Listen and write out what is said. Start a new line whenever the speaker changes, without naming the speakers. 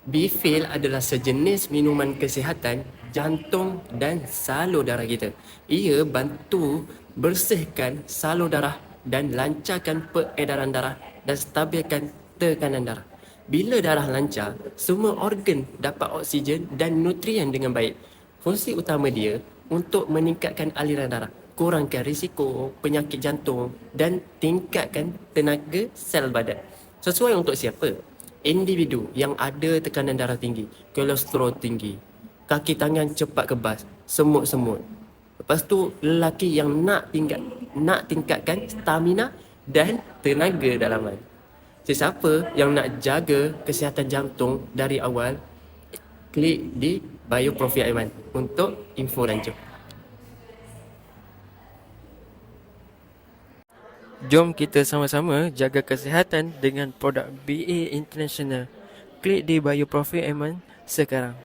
Bifil adalah sejenis minuman kesihatan jantung dan salur darah kita. Ia bantu bersihkan salur darah dan lancarkan peredaran darah dan stabilkan tekanan darah. Bila darah lancar, semua organ dapat oksigen dan nutrien dengan baik. Fungsi utama dia untuk meningkatkan aliran darah, kurangkan risiko penyakit jantung dan tingkatkan tenaga sel badan. Sesuai untuk siapa? Individu yang ada tekanan darah tinggi, kolesterol tinggi, kaki tangan cepat kebas, semut-semut. Lepas tu lelaki yang nak tingkatkan stamina dan tenaga dalaman. Sesiapa yang nak jaga kesihatan jantung dari awal, klik di bio Profil Aiman untuk info lanjut. Jom kita sama-sama jaga kesihatan dengan produk BA International. Klik di bio Profil Aiman sekarang.